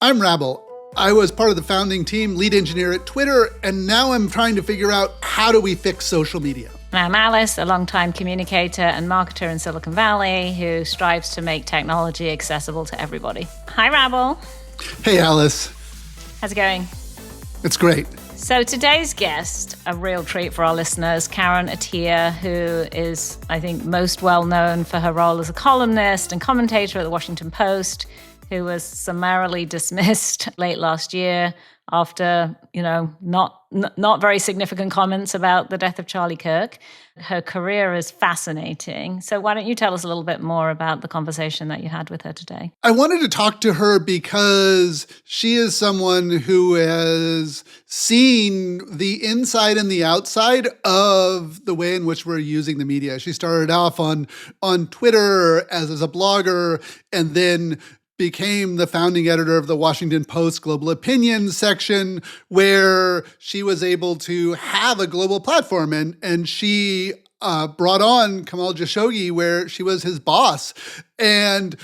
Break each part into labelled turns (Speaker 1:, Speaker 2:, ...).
Speaker 1: I'm Rabble. I was part of the founding team, lead engineer at Twitter, and now I'm trying to figure out how do we fix social media.
Speaker 2: I'm Alice, a longtime communicator and marketer in Silicon Valley who strives to make technology accessible to everybody. Hi, Rabble.
Speaker 1: Hey, Alice.
Speaker 2: How's it going?
Speaker 1: It's great.
Speaker 2: So today's guest, a real treat for our listeners, Karen Attiah, who is, I think, most well known for her role as a columnist and commentator at the Washington Post, who was summarily dismissed late last year after, not very significant comments about the death of Charlie Kirk. Her career is fascinating. So why don't you tell us a little bit more about the conversation that you had with her today?
Speaker 1: I wanted to talk to her because she is someone who has seen the inside and the outside of the way in which we're using the media. She started off on Twitter as a blogger, and then became the founding editor of the Washington Post Global Opinion section, where she was able to have a global platform. And she brought on Jamal, where she was his boss, and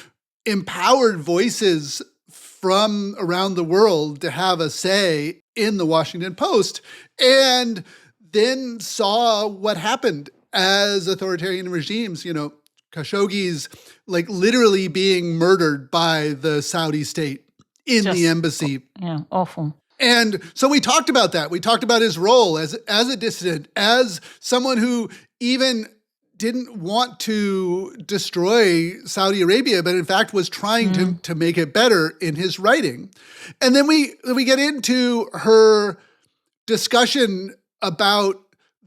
Speaker 1: empowered voices from around the world to have a say in the Washington Post, and then saw what happened as authoritarian regimes, Khashoggi's literally being murdered by the Saudi state in the embassy.
Speaker 2: Yeah, awful.
Speaker 1: And so we talked about that. We talked about his role as a dissident, as someone who even didn't want to destroy Saudi Arabia, but in fact was trying to make it better in his writing. And then we get into her discussion about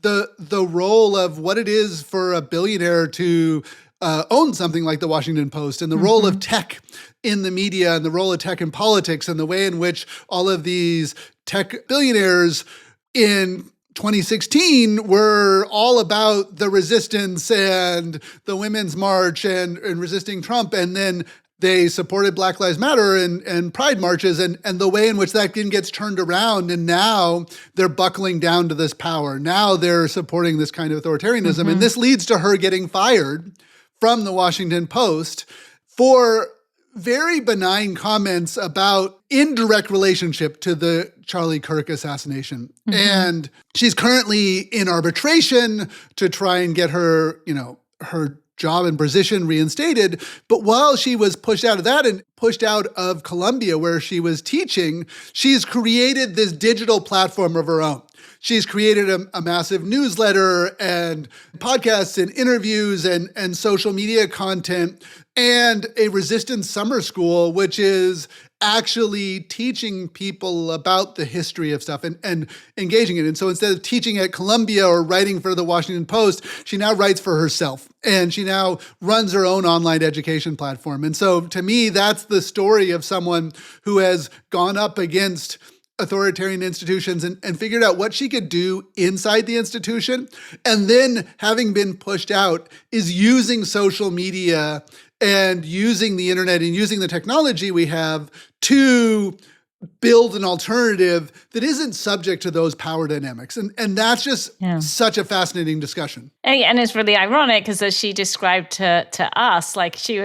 Speaker 1: the role of what it is for a billionaire to own something like the Washington Post, and the role of tech in the media, and the role of tech in politics, and the way in which all of these tech billionaires in 2016 were all about the resistance and the Women's March and resisting Trump. And then they supported Black Lives Matter and Pride marches, and the way in which that gets turned around. And now they're buckling down to this power. Now they're supporting this kind of authoritarianism. And this leads to her getting fired from the Washington Post for very benign comments about indirect relationship to the Charlie Kirk assassination. And she's currently in arbitration to try and get her, her job and position reinstated. But while she was pushed out of that and pushed out of Columbia, where she was teaching, she's created this digital platform of her own. She's created a massive newsletter and podcasts and interviews and social media content, and a resistance summer school, which is actually teaching people about the history of stuff and engaging it. And so instead of teaching at Columbia or writing for the Washington Post, she now writes for herself, and she now runs her own online education platform. And so to me, that's the story of someone who has gone up against authoritarian institutions and figured out what she could do inside the institution. And then, having been pushed out, is using social media and using the internet and using the technology we have to build an alternative that isn't subject to those power dynamics. And that's just such a fascinating discussion.
Speaker 2: And it's really ironic because, as she described to us, she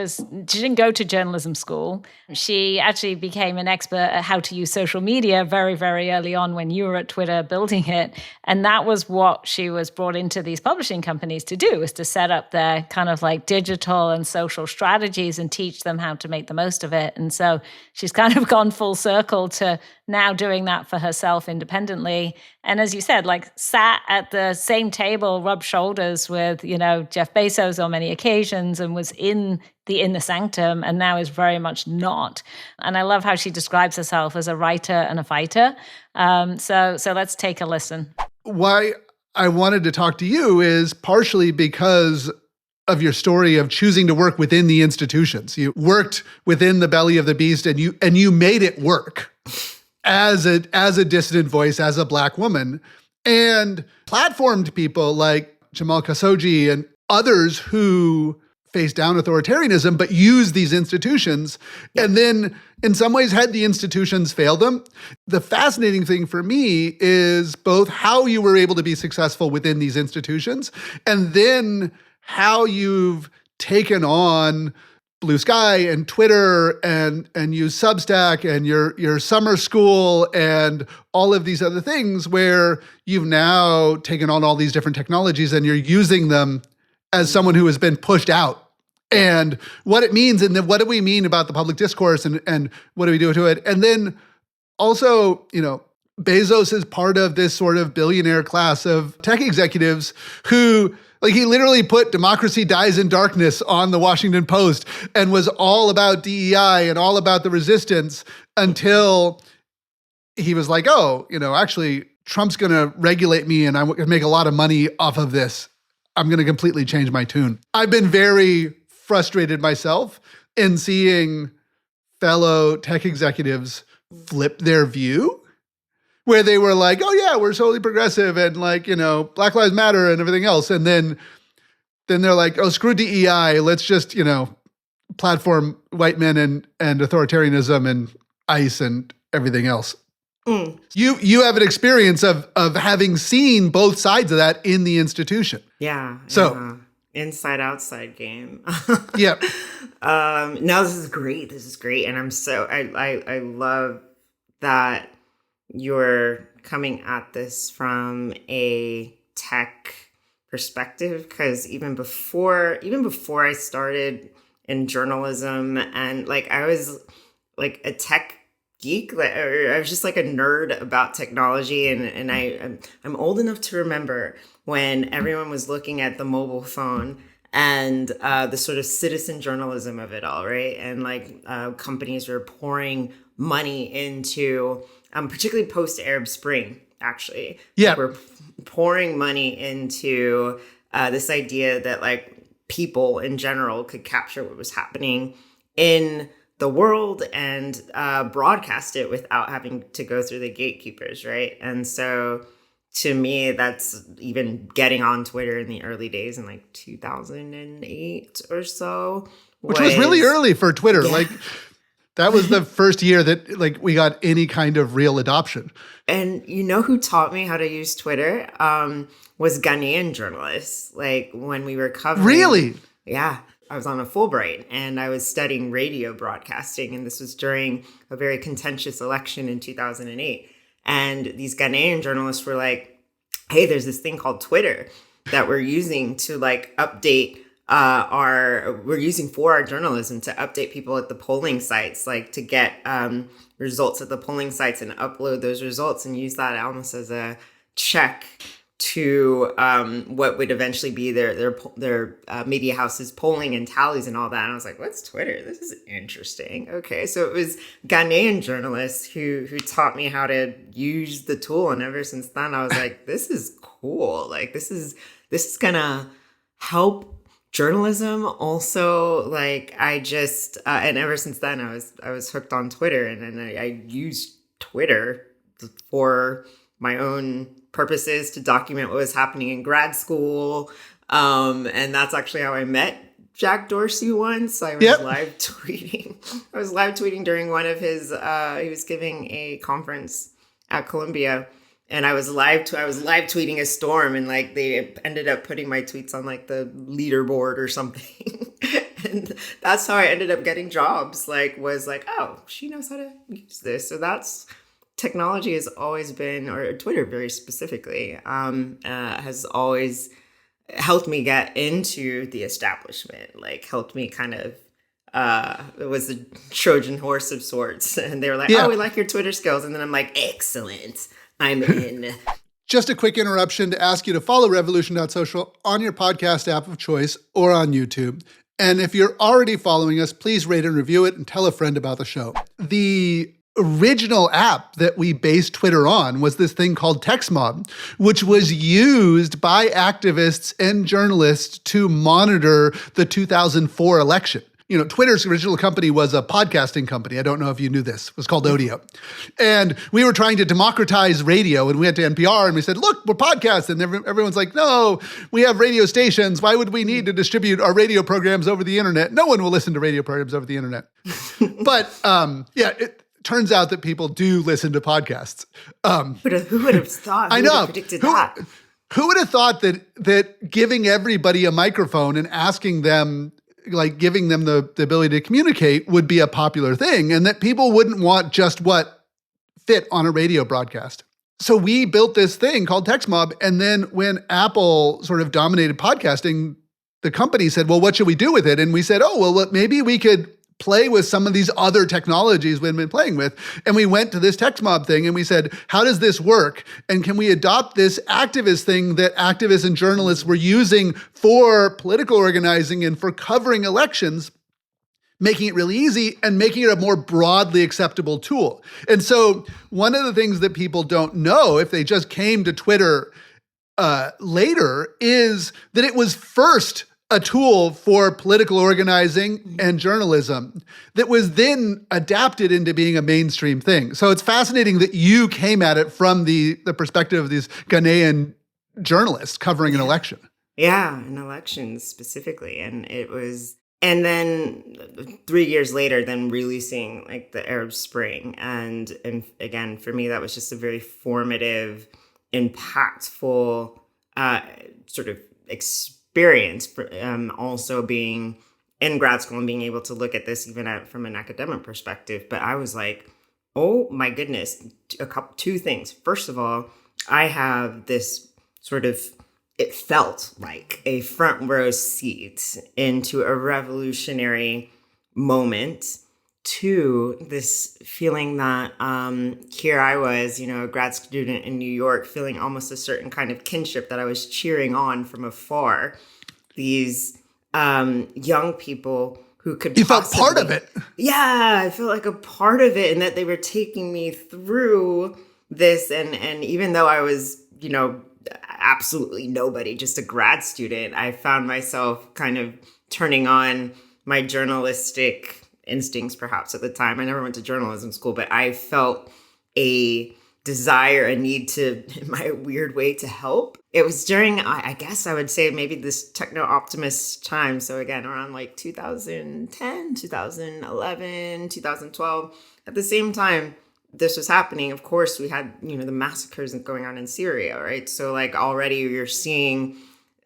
Speaker 2: didn't go to journalism school. She actually became an expert at how to use social media very, very early on when you were at Twitter building it. And that was what she was brought into these publishing companies to do, is to set up their kind of digital and social strategies and teach them how to make the most of it. And so she's kind of gone full circle to now doing that for herself independently. And as you said, sat at the same table, rubbed shoulders with, Jeff Bezos on many occasions, and was in the inner sanctum, and now is very much not. And I love how she describes herself as a writer and a fighter. So let's take a listen.
Speaker 1: Why I wanted to talk to you is partially because of your story of choosing to work within the institutions. You worked within the belly of the beast, and you made it work as a dissident voice, as a Black woman, and platformed people like Jamal Khashoggi and others who face down authoritarianism, but use these institutions, and then in some ways had the institutions fail them. The fascinating thing for me is both how you were able to be successful within these institutions, and then how you've taken on Blue Sky and Twitter and use Substack and your summer school and all of these other things where you've now taken on all these different technologies and you're using them as someone who has been pushed out. And what it means, and then what do we mean about the public discourse, and what do we do to it? And then also, Bezos is part of this sort of billionaire class of tech executives who, like, he literally put "Democracy Dies in Darkness" on the Washington Post and was all about DEI and all about the resistance until he was like, oh, actually, Trump's going to regulate me and I'm going to make a lot of money off of this. I'm going to completely change my tune. I've been very frustrated myself in seeing fellow tech executives flip their view, where they were like, oh yeah, we're totally progressive and Black Lives Matter and everything else. And then they're like, oh, screw DEI. Let's just, platform white men and authoritarianism and ICE and everything else. Mm. You have an experience of having seen both sides of that in the institution.
Speaker 3: Yeah.
Speaker 1: So
Speaker 3: inside outside game.
Speaker 1: Yep.
Speaker 3: No, this is great. And I love that you're coming at this from a tech perspective, because even before I started in journalism and I was like a tech geek, or I was just like a nerd about technology, and I'm old enough to remember when everyone was looking at the mobile phone and the sort of citizen journalism of it all, right? And companies were pouring money into, particularly post-Arab Spring, actually.
Speaker 1: Yeah.
Speaker 3: We're pouring money into this idea that people in general could capture what was happening in the world and broadcast it without having to go through the gatekeepers, right? And so to me, that's even getting on Twitter in the early days in 2008 or so.
Speaker 1: Which was really early for Twitter.
Speaker 3: Yeah.
Speaker 1: That was the first year that we got any kind of real adoption.
Speaker 3: And who taught me how to use Twitter was Ghanaian journalists. When we were covering...
Speaker 1: Really?
Speaker 3: Yeah. I was on a Fulbright and I was studying radio broadcasting. And this was during a very contentious election in 2008. And these Ghanaian journalists were like, hey, there's this thing called Twitter that we're using to update we're using for our journalism to update people at the polling sites, to get results at the polling sites and upload those results and use that almost as a check to what would eventually be their media houses polling and tallies and all that. And I was like, what's Twitter? This is interesting. Okay, so it was Ghanaian journalists who taught me how to use the tool, and ever since then I was like, this is cool. This is gonna help journalism also. I just and ever since then I was hooked on Twitter, and I used Twitter for my own purposes to document what was happening in grad school. And that's actually how I met Jack Dorsey once. I was live tweeting. I was live tweeting during one of his, he was giving a conference at Columbia, and I was live tweeting a storm, and they ended up putting my tweets on the leaderboard or something. And that's how I ended up getting jobs. Oh, she knows how to use this. So that's... Technology has always been, or Twitter very specifically, has always helped me get into the establishment, helped me kind of, it was a Trojan horse of sorts. And they were like, oh, we like your Twitter skills. And then I'm like, excellent, I'm in.
Speaker 1: Just a quick interruption to ask you to follow revolution.social on your podcast app of choice or on YouTube. And if you're already following us, please rate and review it and tell a friend about the show. The original app that we based Twitter on was this thing called TextMob, which was used by activists and journalists to monitor the 2004 election. Twitter's original company was a podcasting company. I don't know if you knew this. It was called Odeo. And we were trying to democratize radio, and we went to NPR and we said, look, we're podcasts. And everyone's like, no, we have radio stations. Why would we need to distribute our radio programs over the internet? No one will listen to radio programs over the internet. But it turns out that people do listen to podcasts.
Speaker 3: Who would have thought?
Speaker 1: I know.
Speaker 3: Who would have predicted that?
Speaker 1: Who would have thought that giving everybody a microphone and asking them like giving them the ability to communicate would be a popular thing, and that people wouldn't want just what fit on a radio broadcast. So we built this thing called Text Mob. And then when Apple sort of dominated podcasting, the company said, well, what should we do with it? And we said, oh, well, maybe we could play with some of these other technologies we've been playing with. And we went to this Text Mob thing and we said, how does this work? And can we adopt this activist thing that activists and journalists were using for political organizing and for covering elections, making it really easy and making it a more broadly acceptable tool. And so one of the things that people don't know if they just came to Twitter later is that it was first a tool for political organizing and journalism that was then adapted into being a mainstream thing. So it's fascinating that you came at it from the perspective of these Ghanaian journalists covering an election.
Speaker 3: Yeah, an election specifically. And then 3 years later, then releasing like the Arab Spring. And again, for me, that was just a very formative, impactful sort of experience. Also being in grad school and being able to look at this even from an academic perspective. But I was like, oh my goodness, two things. First of all, I have this sort of, it felt like a front row seat into a revolutionary moment. Two, this feeling that here I was, a grad student in New York, feeling almost a certain kind of kinship that I was cheering on from afar. These young people who could
Speaker 1: You felt part of it.
Speaker 3: Yeah, I felt like a part of it and that they were taking me through this. And even though I was, absolutely nobody, just a grad student, I found myself kind of turning on my journalistic instincts perhaps at the time. I never went to journalism school, but I felt a desire, a need to, in my weird way, to help. It was during, I guess I would say maybe this techno-optimist time. So again, around like 2010, 2011, 2012. At the same time this was happening, of course, we had, the massacres going on in Syria, right? So like already you're seeing,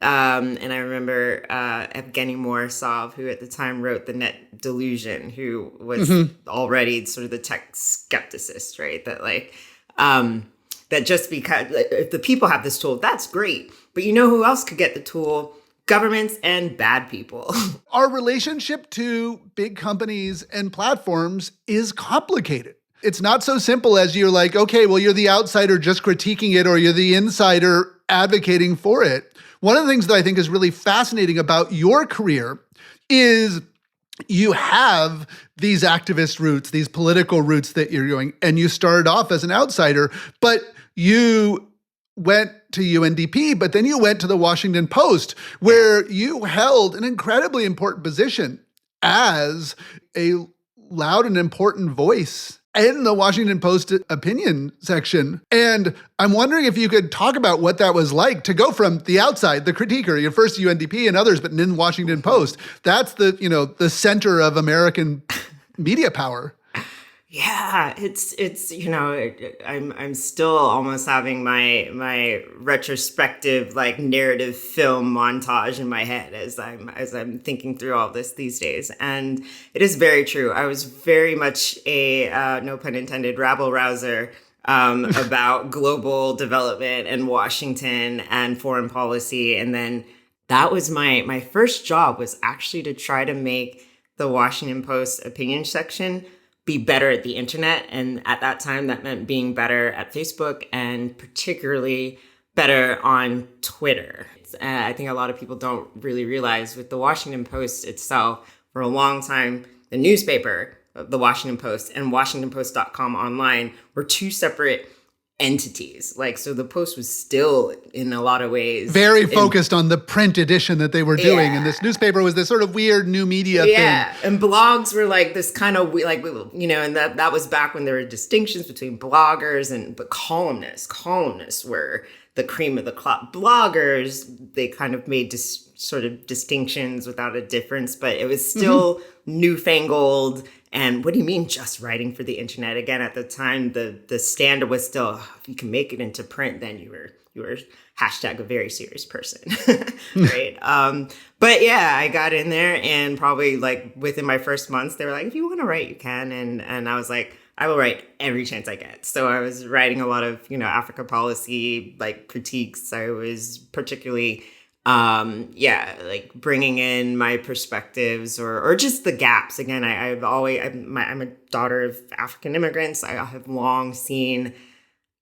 Speaker 3: and I remember Evgeny Morozov, who at the time wrote The Net Delusion, who was already sort of the tech skepticist, right? That like, that just because if the people have this tool, that's great. But you know who else could get the tool? Governments and bad people.
Speaker 1: Our relationship to big companies and platforms is complicated. It's not so simple as you're like, okay, well, you're the outsider just critiquing it or you're the insider advocating for it. One of the things that I think is really fascinating about your career is you have these activist roots, these political roots that you're doing, and you started off as an outsider, but you went to UNDP, but then you went to the Washington Post, where you held an incredibly important position as a loud and important voice in the Washington Post opinion section. And I'm wondering if you could talk about what that was like to go from the outside, the critiquer, your first UNDP and others, but in Washington Post. That's the center of American media power.
Speaker 3: Yeah, it's I'm still almost having my retrospective like narrative film montage in my head as I'm thinking through all this these days, and it is very true. I was very much a no pun intended rabble rouser about global development and Washington and foreign policy, and then that was my first job was actually to try to make the Washington Post opinion section be better at the internet. And at that time, that meant being better at Facebook and particularly better on Twitter. I think a lot of people don't really realize with the Washington Post itself, for a long time, the newspaper, the Washington Post and WashingtonPost.com online were two separate entities. Like, so the Post was still in a lot of ways
Speaker 1: very focused on the print edition that they were doing. And this newspaper was this sort of weird new media thing.
Speaker 3: Yeah. And blogs were like this kind of like, and that was back when there were distinctions between bloggers but columnists were the cream of the crop. Bloggers, they kind of made sort of distinctions without a difference, but it was still newfangled And what do you mean just writing for the internet? Again, at the time, the standard was still, if you can make it into print, then you were hashtag a very serious person, right? But yeah, I got in there, and probably like within my first months, they were like, if you want to write, you can. And I was like, I will write every chance I get. So I was writing a lot of, Africa policy, like critiques. I was particularly like bringing in my perspectives or just the gaps. Again, I'm a daughter of African immigrants. I have long seen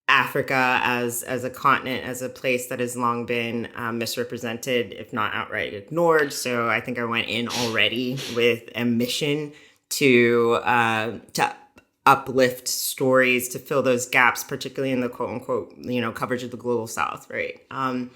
Speaker 3: Africa as a continent, as a place that has long been misrepresented, if not outright ignored. So I think I went in already with a mission to uplift stories, to fill those gaps, particularly in the quote unquote, coverage of the global South, right?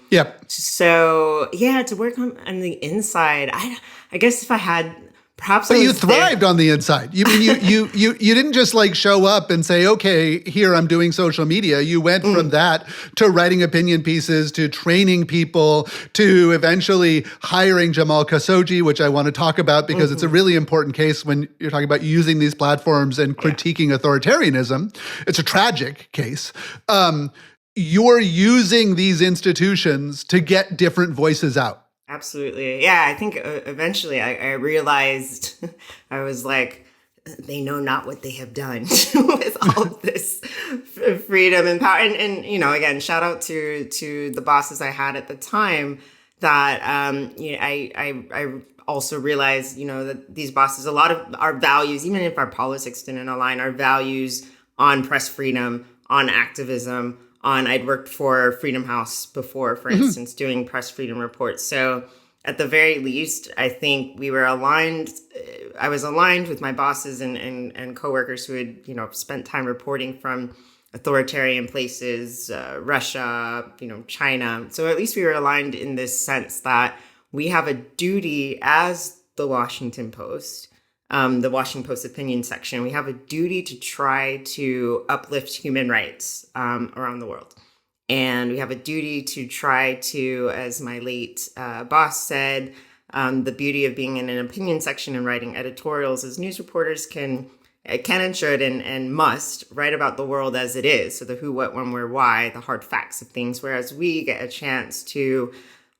Speaker 1: Yep.
Speaker 3: So yeah, to work on the inside, I guess if I had, perhaps.
Speaker 1: But you thrived on the inside. You mean you didn't just like show up and say, okay, here I'm doing social media. You went from that to writing opinion pieces, to training people, to eventually hiring Jamal Khashoggi, which I want to talk about because it's a really important case when you're talking about using these platforms and critiquing authoritarianism. It's a tragic case. You're using these institutions to get different voices out.
Speaker 3: Absolutely. Yeah, I think eventually I realized, I was like, they know not what they have done with all of this freedom and power. And again, shout out to the bosses I had at the time that, I also realized, that these bosses, a lot of our values, even if our politics didn't align, our values on press freedom, on activism, I'd worked for Freedom House before, for instance, doing press freedom reports. So at the very least, I think we were aligned. I was aligned with my bosses and coworkers who had, spent time reporting from authoritarian places, Russia, China. So at least we were aligned in this sense that we have a duty as the Washington Post, the Washington Post opinion section. We have a duty to try to uplift human rights around the world. And we have a duty to try to, as my late boss said, the beauty of being in an opinion section and writing editorials is news reporters can and should and must write about the world as it is. So the who, what, when, where, why, the hard facts of things, whereas we get a chance to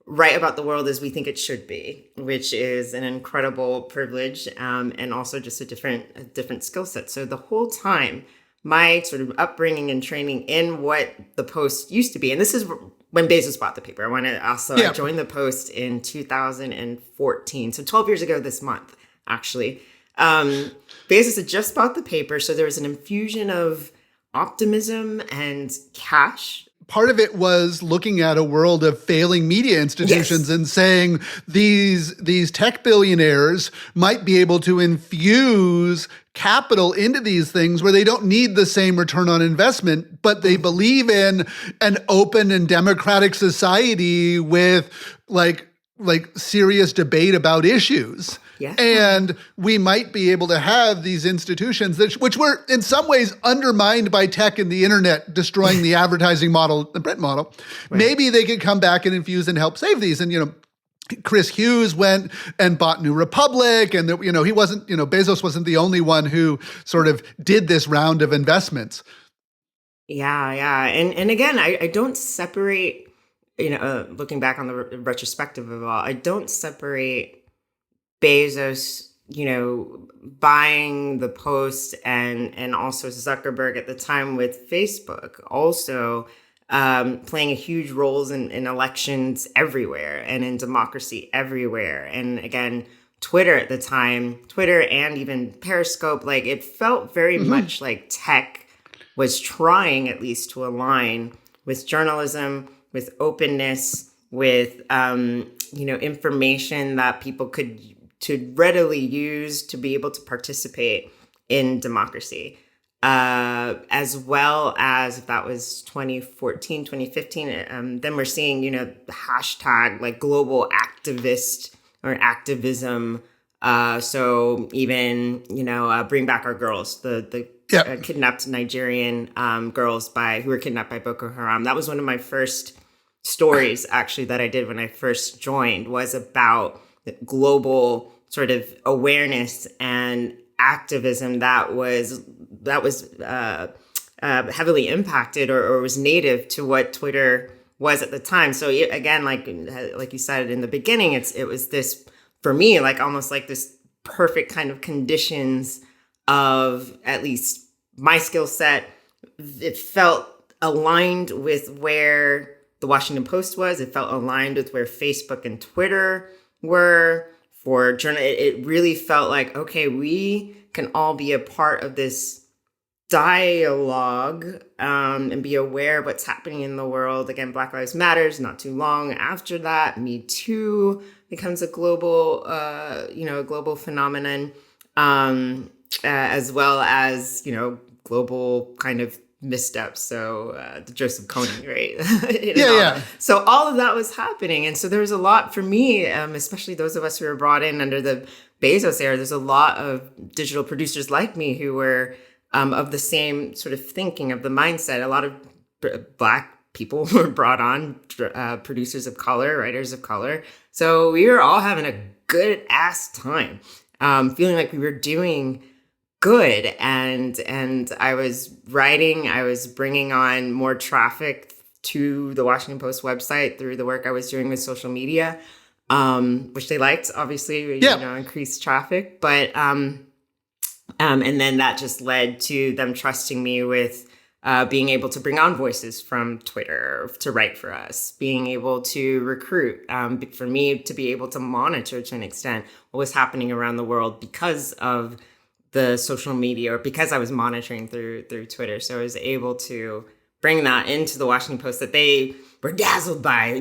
Speaker 3: write about the world as we think it should be, which is an incredible privilege, and also just a different skill set. So the whole time, my sort of upbringing and training in what the Post used to be, and this is when Bezos bought the paper. I joined the Post in 2014, so 12 years ago this month, actually. Bezos had just bought the paper, so there was an infusion of optimism and cash.
Speaker 1: Part of it was looking at a world of failing media institutions and saying these tech billionaires might be able to infuse capital into these things where they don't need the same return on investment, but they believe in an open and democratic society with like serious debate about issues.
Speaker 3: Yeah.
Speaker 1: And we might be able to have these institutions which were in some ways undermined by tech and the internet destroying the advertising model, the print model. Right. Maybe they could come back and infuse and help save these. And, Chris Hughes went and bought New Republic, and he wasn't, Bezos wasn't the only one who sort of did this round of investments.
Speaker 3: Yeah. And again, I don't separate, looking back on the retrospective of it all, I don't separate Bezos, buying the Post and also Zuckerberg at the time with Facebook, also playing a huge roles in elections everywhere and in democracy everywhere. And again, Twitter at the time, Twitter and even Periscope, like it felt very much like tech was trying at least to align with journalism, with openness, with, information that people could readily use to be able to participate in democracy. As well as, if that was 2014, 2015, then we're seeing, the hashtag like global activist or activism. So even, bring back our girls, the kidnapped Nigerian girls who were kidnapped by Boko Haram. That was one of my first stories actually that I did when I first joined, was about global sort of awareness and activism that was heavily impacted or was native to what Twitter was at the time. So again, like you said in the beginning, it was this, for me, like almost like this perfect kind of conditions of at least my skill set. It felt aligned with where the Washington Post was. It felt aligned with where Facebook and Twitter were. For journal, it really felt like, okay, we can all be a part of this dialogue and be aware of what's happening in the world. Again, Black Lives Matters. Not too long after that, Me Too becomes a global, global phenomenon, as well as global kind of missteps. So the Joseph Kony, right?
Speaker 1: Yeah.
Speaker 3: So all of that was happening. And so there was a lot for me, especially those of us who were brought in under the Bezos era. There's a lot of digital producers like me who were of the same sort of thinking, of the mindset. A lot of Black people were brought on, producers of color, writers of color. So we were all having a good ass time, feeling like we were doing good. And I was writing, I was bringing on more traffic to the Washington Post website through the work I was doing with social media, which they liked, obviously, increased traffic. But, and then that just led to them trusting me with being able to bring on voices from Twitter to write for us, being able to recruit, for me to be able to monitor to an extent what was happening around the world because of the social media, or because I was monitoring through Twitter. So I was able to bring that into the Washington Post that they were dazzled by,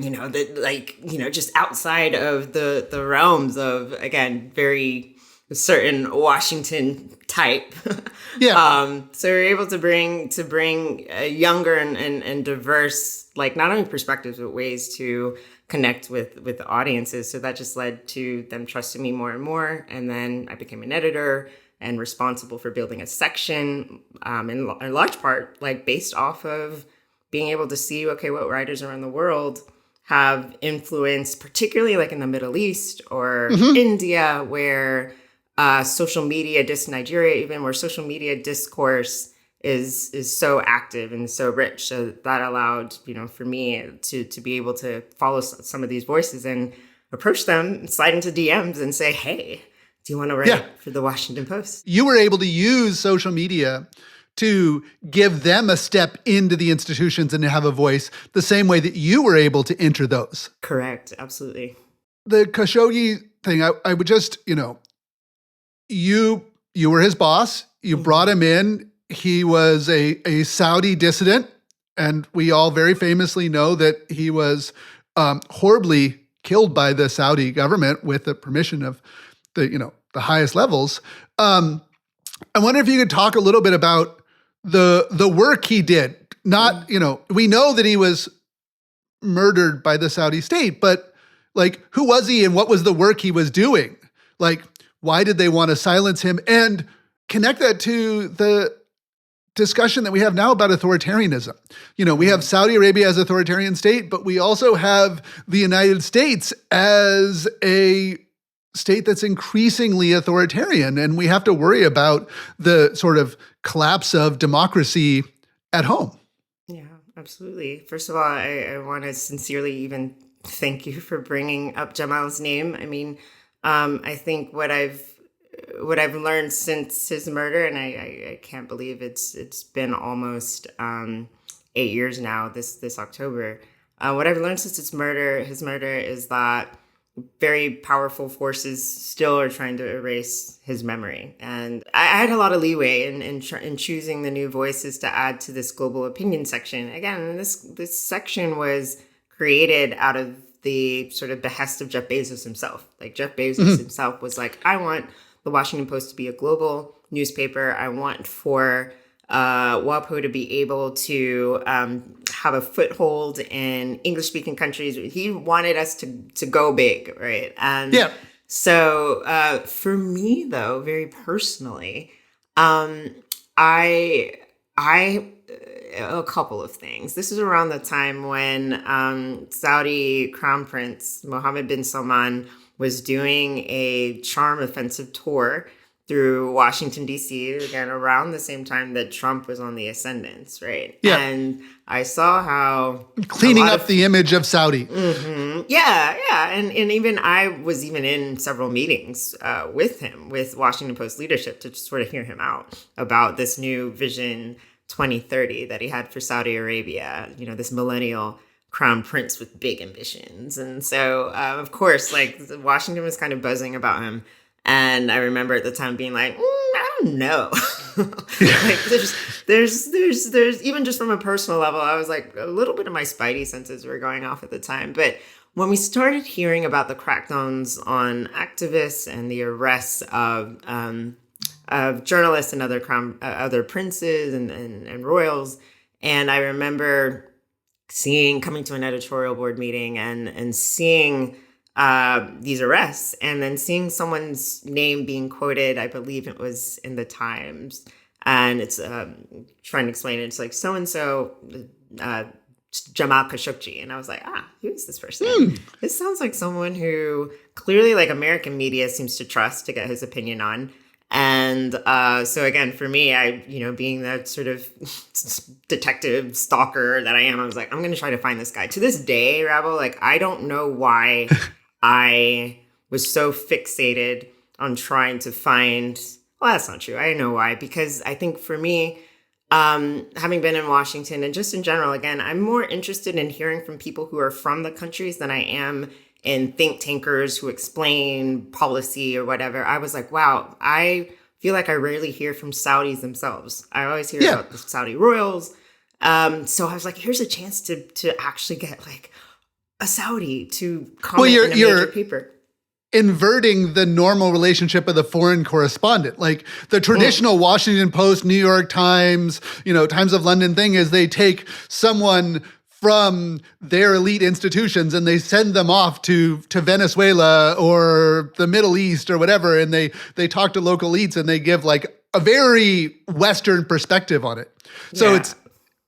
Speaker 3: just outside of the realms of, again, very certain Washington type.
Speaker 1: Yeah.
Speaker 3: So we were able to bring a younger and diverse, like not only perspectives, but ways to connect with audiences. So that just led to them trusting me more and more. And then I became an editor and responsible for building a section, in large part, like based off of being able to see, okay, what writers around the world have influence, particularly like in the Middle East or India, where social media, Nigeria even, where social media discourse is so active and so rich. So that allowed, for me to be able to follow some of these voices and approach them, slide into DMs and say, hey, do you want to write for the Washington Post?
Speaker 1: You were able to use social media to give them a step into the institutions and to have a voice the same way that you were able to enter those.
Speaker 3: Correct. Absolutely.
Speaker 1: The Khashoggi thing, I would just, you were his boss. You brought him in. He was a Saudi dissident. And we all very famously know that he was horribly killed by the Saudi government with the permission of the highest levels. I wonder if you could talk a little bit about the work he did. Not, we know that he was murdered by the Saudi state, but like, who was he and what was the work he was doing? Like, why did they want to silence him? And connect that to the discussion that we have now about authoritarianism. We have Saudi Arabia as authoritarian state, but we also have the United States as a state that's increasingly authoritarian, and we have to worry about the sort of collapse of democracy at home.
Speaker 3: Yeah, absolutely. First of all, I want to sincerely even thank you for bringing up Jamal's name. I mean, I think what I've learned since his murder, and I can't believe it's been almost 8 years now. This October, what I've learned since his murder is that very powerful forces still are trying to erase his memory. And I had a lot of leeway in choosing the new voices to add to this global opinion section. Again, this section was created out of the sort of behest of Jeff Bezos himself. Like Jeff Bezos himself was like, I want the Washington Post to be a global newspaper. I want for WAPO to be able to have a foothold in English-speaking countries. He wanted us to go big, right? And so for me, though, very personally, I a couple of things. This is around the time when Saudi Crown Prince Mohammed bin Salman was doing a charm offensive tour through Washington, D.C., again, around the same time that Trump was on the ascendance, right?
Speaker 1: Yeah.
Speaker 3: And I saw how...
Speaker 1: Cleaning up the image of Saudi.
Speaker 3: Yeah. And even I was even in several meetings with him, with Washington Post leadership, to sort of hear him out about this new Vision 2030 that he had for Saudi Arabia, this millennial crown prince with big ambitions. And so, of course, like, Washington was kind of buzzing about him. And I remember at the time being like, I don't know. Like, there's even just from a personal level, I was like, a little bit of my spidey senses were going off at the time. But when we started hearing about the crackdowns on activists and the arrests of journalists and other princes and royals, and I remember coming to an editorial board meeting and seeing these arrests, and then seeing someone's name being quoted. I believe it was in the Times, and it's trying to explain it. It's like so-and-so, Jamal Khashoggi. And I was like, who is this person? This sounds like someone who clearly, like, American media seems to trust to get his opinion on. And so again, for me, I, being that sort of detective stalker that I am, I was like, I'm going to try to find this guy. To this day, Rabble, like, I don't know why I was so fixated on trying to find, well, that's not true. I know why, because I think for me, having been in Washington and just in general, again, I'm more interested in hearing from people who are from the countries than I am in think tankers who explain policy or whatever. I was like, wow, I feel like I rarely hear from Saudis themselves. I always hear about the Saudi royals. So I was like, here's a chance to actually get, like, a Saudi to comment in a major paper.
Speaker 1: Inverting the normal relationship of the foreign correspondent. Like, the traditional Washington Post, New York Times, Times of London thing is they take someone from their elite institutions and they send them off to Venezuela or the Middle East or whatever, and they talk to local elites and they give, like, a very Western perspective on it. So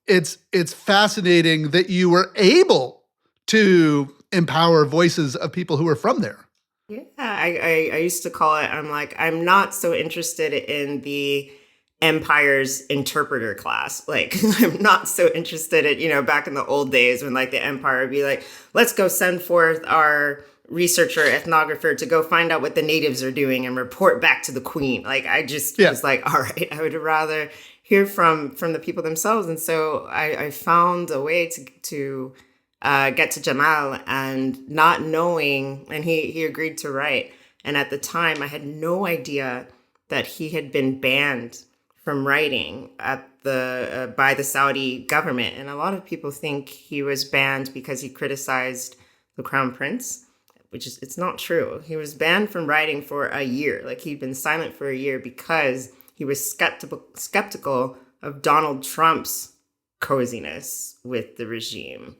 Speaker 1: it's fascinating that you were able to empower voices of people who are from there.
Speaker 3: Yeah, I used to call it, I'm not so interested in the empire's interpreter class. Like, I'm not so interested in, back in the old days when, like, the empire would be like, let's go send forth our researcher, ethnographer to go find out what the natives are doing and report back to the queen. Like, I just was like, all right, I would rather hear from the people themselves. And so I found a way to get to Jamal, and not knowing, and he agreed to write. And at the time, I had no idea that he had been banned from writing at by the Saudi government. And a lot of people think he was banned because he criticized the crown prince, it's not true. He was banned from writing for a year. Like, he'd been silent for a year because he was skeptical of Donald Trump's coziness with the regime.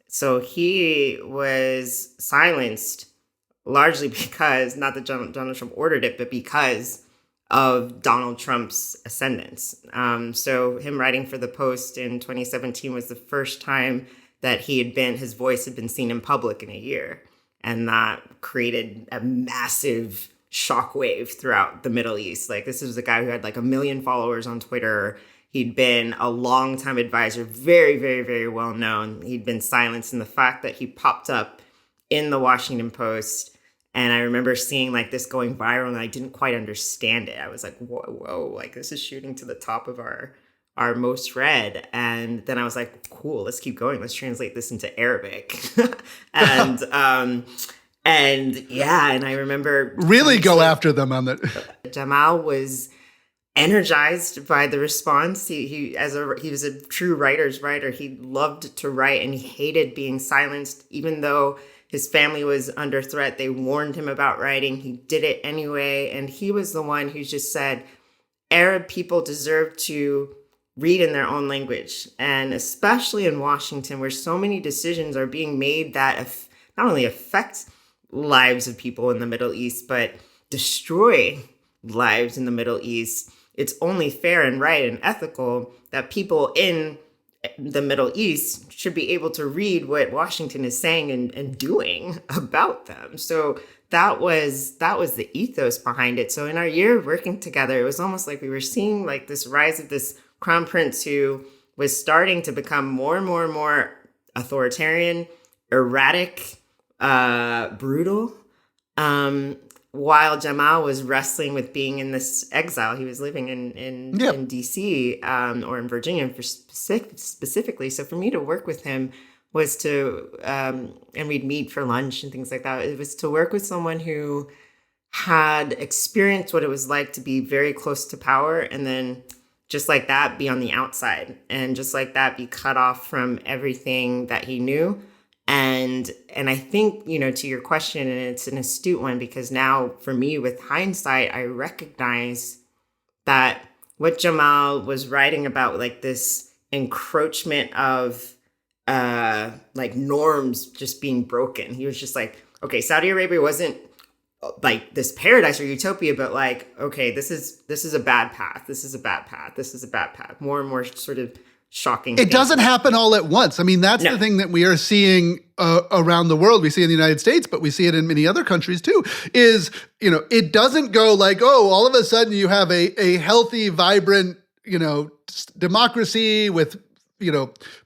Speaker 3: So he was silenced largely because, not that Donald Trump ordered it, but because of Donald Trump's ascendance. So him writing for the Post in 2017 was the first time that his voice had been seen in public in a year. And that created a massive shockwave throughout the Middle East. Like, this was a guy who had like 1 million followers on Twitter. He'd been a longtime advisor, very, very, very well known. He'd been silenced, and the fact that he popped up in the Washington Post, and I remember seeing like this going viral, and I didn't quite understand it. I was like, whoa, like, this is shooting to the top of our most read. And then I was like, cool, let's keep going. Let's translate this into Arabic. and I remember
Speaker 1: really go after them on that.
Speaker 3: Jamal was energized by the response. He was a true writer's writer. He loved to write, and he hated being silenced, even though his family was under threat. They warned him about writing. He did it anyway. And he was the one who just said, Arab people deserve to read in their own language. And especially in Washington, where so many decisions are being made that not only affect lives of people in the Middle East, but destroy lives in the Middle East, it's only fair and right and ethical that people in the Middle East should be able to read what Washington is saying and doing about them. So that was the ethos behind it. So in our year working together, it was almost like we were seeing like this rise of this crown prince who was starting to become more and more and more authoritarian, erratic, brutal. While Jamal was wrestling with being in this exile, he was living in DC or in Virginia specifically. So for me to work with him was to, and we'd meet for lunch and things like that. It was to work with someone who had experienced what it was like to be very close to power, and then just like that, be on the outside, and just like that, be cut off from everything that he knew. And I think, to your question, and it's an astute one, because now for me with hindsight, I recognize that what Jamal was writing about, like this encroachment of like norms just being broken. He was just like, okay, Saudi Arabia wasn't like this paradise or utopia, but like, okay, this is a bad path. This is a bad path. This is a bad path. More and more sort of shocking.
Speaker 1: It doesn't happen all at once. I mean, that's the thing that we are seeing around the world. We see it in the United States, but we see it in many other countries too, is, it doesn't go like, oh, all of a sudden you have a healthy, vibrant, democracy with,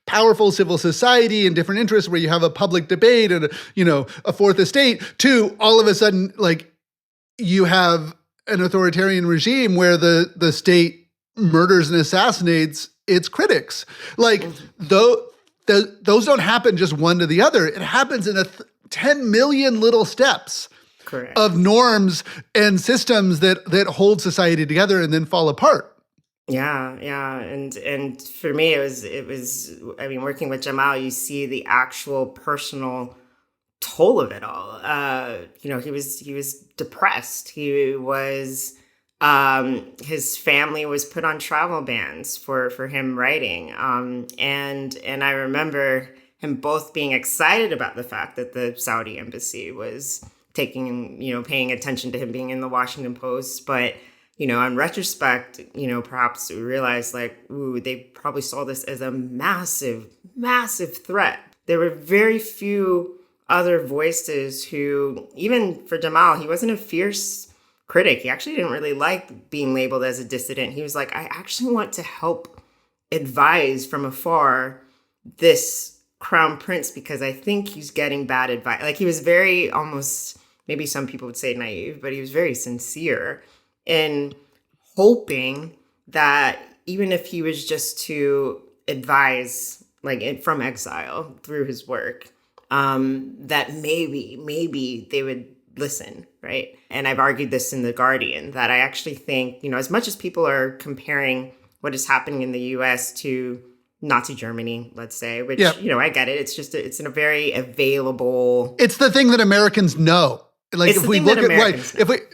Speaker 1: powerful civil society and different interests where you have a public debate and, a fourth estate, to all of a sudden, like, you have an authoritarian regime where the state murders and assassinates its critics. Like, those don't happen just one to the other. It happens in 10 million little steps.
Speaker 3: Correct.
Speaker 1: Of norms and systems that hold society together and then fall apart.
Speaker 3: Yeah. And for me, it was, I mean, working with Jamal, you see the actual personal toll of it all. He was depressed. He was, his family was put on travel bans for him writing. And I remember him both being excited about the fact that the Saudi embassy was paying attention to him being in the Washington Post, but on retrospect, perhaps we realized like, ooh, they probably saw this as a massive, massive threat. There were very few other voices who, even for Jamal, he wasn't a fierce critic. He actually didn't really like being labeled as a dissident. He was like, I actually want to help advise from afar this crown prince because I think he's getting bad advice. Like, he was very almost, maybe some people would say naive, but he was very sincere in hoping that even if he was just to advise, like from exile through his work, that maybe they would listen, right? And I've argued this in The Guardian, that I actually think, as much as people are comparing what is happening in the US to Nazi Germany, let's say, which, I get it. It's just, it's in a very available.
Speaker 1: It's the thing that Americans know. Like, if we look at, right,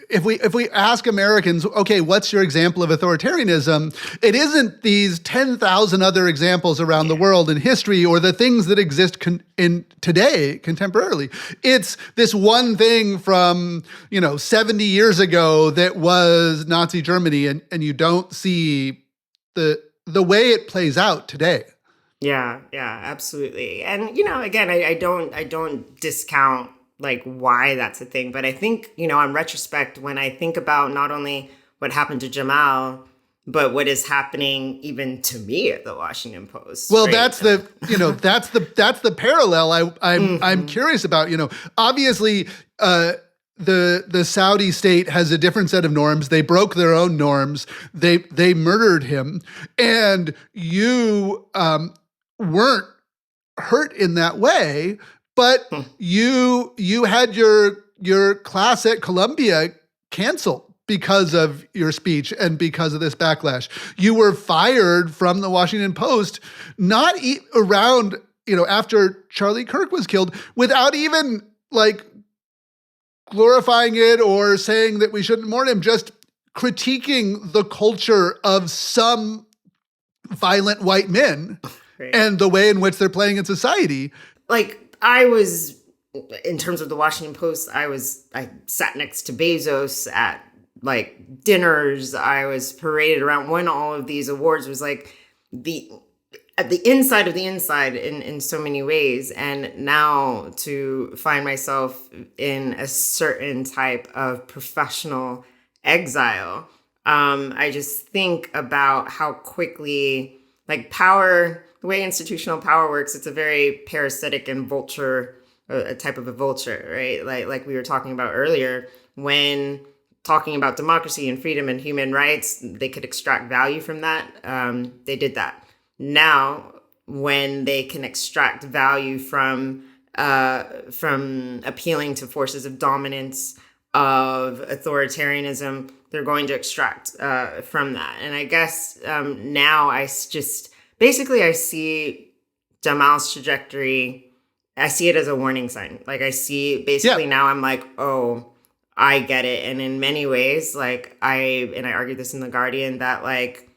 Speaker 1: if we ask Americans, okay, what's your example of authoritarianism? It isn't these 10,000 other examples around the world in history or the things that exist in today contemporarily. It's this one thing from, 70 years ago that was Nazi Germany, and you don't see the way it plays out today.
Speaker 3: Yeah, absolutely. And, again, I don't discount like why that's a thing. But I think, on retrospect, when I think about not only what happened to Jamal, but what is happening even to me at the Washington Post.
Speaker 1: Well,
Speaker 3: right?
Speaker 1: that's the parallel I'm curious about. Obviously, the Saudi state has a different set of norms. They broke their own norms. They murdered him, and you weren't hurt in that way. But you had your class at Columbia canceled because of your speech and because of this backlash. You were fired from the Washington Post, not around, after Charlie Kirk was killed, without even like glorifying it or saying that we shouldn't mourn him, just critiquing the culture of some violent white men and the way in which they're playing in society.
Speaker 3: Like, I was, in terms of the Washington Post, I sat next to Bezos at like dinners. I was paraded around, won all of these awards. It was like at the inside of the inside in so many ways. And now to find myself in a certain type of professional exile, I just think about how quickly, like power, the way institutional power works, it's a very parasitic and vulture, a type of a vulture, right? Like we were talking about earlier, when talking about democracy and freedom and human rights, they could extract value from that. They did that. Now, when they can extract value from appealing to forces of dominance, of authoritarianism, they're going to extract from that. And I guess now I just basically I see Jamal's trajectory. I see it as a warning sign. Like I see basically now I'm like, oh, I get it. And in many ways, like I argued this in The Guardian, that like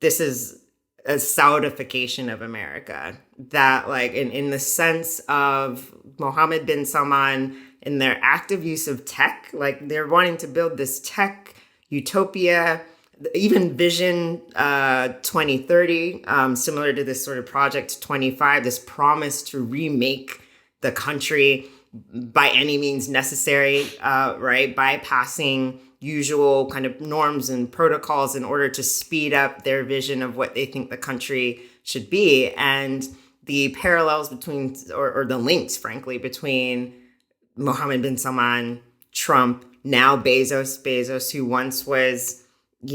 Speaker 3: this is a Saudification of America, that like in the sense of Mohammed bin Salman, in their active use of tech, like they're wanting to build this tech utopia, even Vision 2030, similar to this sort of Project 25, this promise to remake the country by any means necessary, right? Bypassing usual kind of norms and protocols in order to speed up their vision of what they think the country should be. And the parallels between, or the links, frankly, between Mohammed bin Salman, Trump, now Bezos, who once was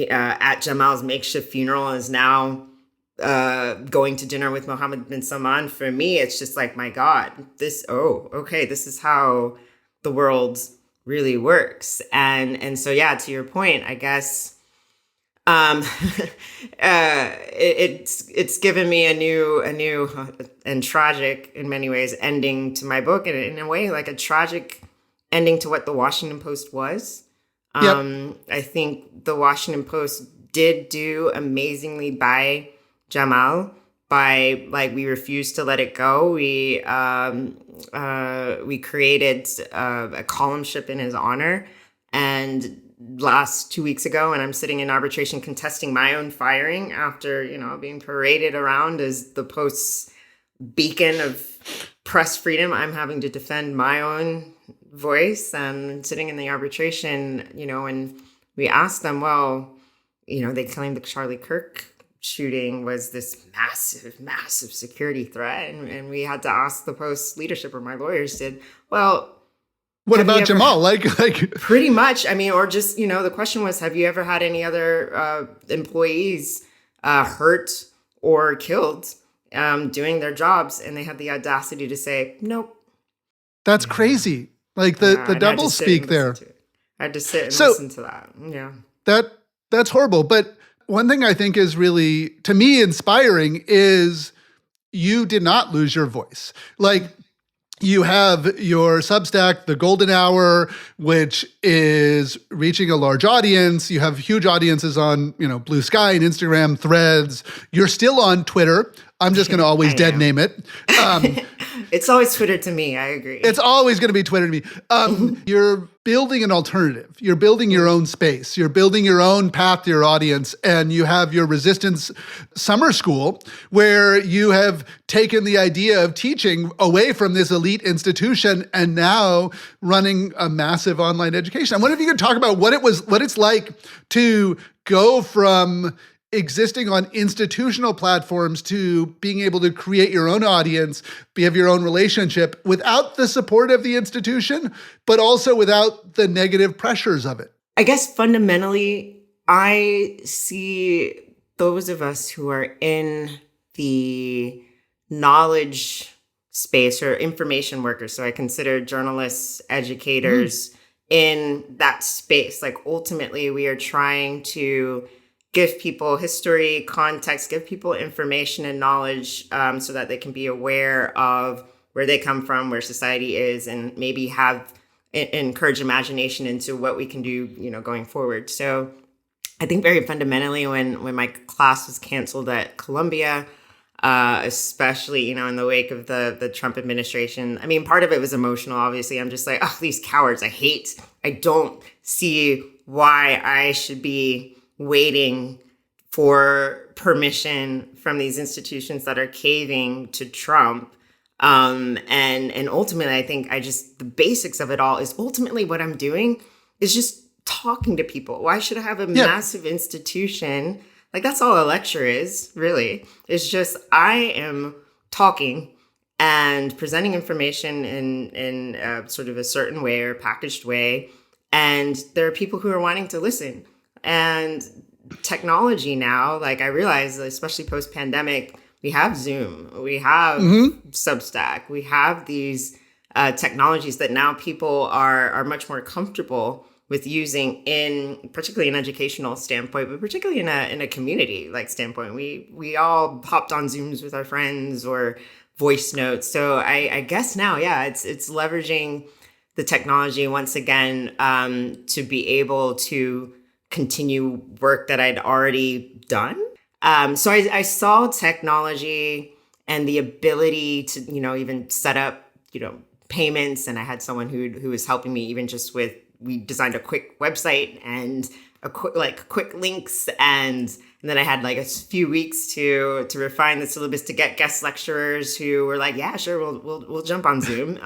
Speaker 3: at Jamal's makeshift funeral, is now going to dinner with Mohammed bin Salman. For me, it's just like, my God, this is how the world really works. And so, yeah, to your point, I guess it's given me a new and tragic in many ways ending to my book, and in a way like a tragic ending to what the Washington Post was. I think the Washington Post did do amazingly by Jamal. By like, we refused to let it go. We created a columnship in his honor. And last 2 weeks ago, and I'm sitting in arbitration contesting my own firing after, being paraded around as the Post's beacon of press freedom, I'm having to defend my own voice. And sitting in the arbitration, and we asked them, well, they claimed the Charlie Kirk shooting was this massive security threat. And we had to ask the Post leadership, or my lawyers did, well,
Speaker 1: what about Jamal? Like
Speaker 3: pretty much. I mean, or just, the question was, have you ever had any other employees hurt or killed doing their jobs? And they had the audacity to say, nope.
Speaker 1: That's crazy. Like the double speak there.
Speaker 3: I had to sit and listen to that. Yeah.
Speaker 1: That's horrible. But one thing I think is really, to me, inspiring is you did not lose your voice. Like, you have your Substack, The Golden Hour, which is reaching a large audience. You have huge audiences on, Blue Sky and Instagram, Threads. You're still on Twitter. I'm just going to always dead name it.
Speaker 3: It's always Twitter to me. I agree.
Speaker 1: It's always going to be Twitter to me. You're building an alternative. You're building your own space. You're building your own path to your audience. And you have your Resistance Summer School, where you have taken the idea of teaching away from this elite institution and now running a massive online education. I wonder if you could talk about what it's like to go from existing on institutional platforms to being able to create your own audience, have your own relationship without the support of the institution, but also without the negative pressures of it.
Speaker 3: I guess fundamentally, I see those of us who are in the knowledge space or information workers. So I consider journalists, educators in that space. Like ultimately, we are trying to give people history, context, give people information and knowledge so that they can be aware of where they come from, where society is, and maybe encourage imagination into what we can do, going forward. So I think very fundamentally when my class was canceled at Columbia, especially, in the wake of the Trump administration, I mean, part of it was emotional, obviously. I'm just like, oh, these cowards, I don't see why I should be waiting for permission from these institutions that are caving to Trump. And ultimately, I think the basics of it all is ultimately what I'm doing is just talking to people. Why should I have a massive institution? Like, that's all a lecture is, really. It's just I am talking and presenting information in sort of a certain way or packaged way. And there are people who are wanting to listen. And technology now, like I realize, especially post-pandemic, we have Zoom, we have Substack, we have these technologies that now people are much more comfortable with using particularly an educational standpoint, but particularly in a community like standpoint. We all hopped on Zooms with our friends or voice notes. So I guess now, it's leveraging the technology once again to be able to continue work that I'd already done. So I saw technology and the ability to, even set up, payments. And I had someone who was helping me even just with, we designed a quick website and quick links. And then I had like a few weeks to refine the syllabus to get guest lecturers who were like, yeah, sure, we'll jump on Zoom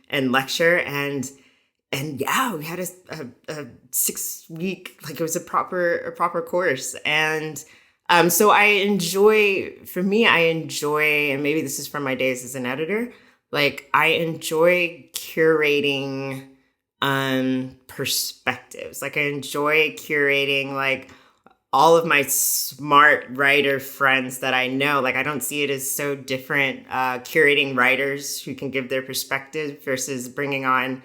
Speaker 3: and lecture. And yeah, we had a 6-week, like it was a proper course. And so I enjoy, and maybe this is from my days as an editor, like I enjoy curating perspectives. Like I enjoy curating like all of my smart writer friends that I know. Like I don't see it as so different curating writers who can give their perspective versus bringing on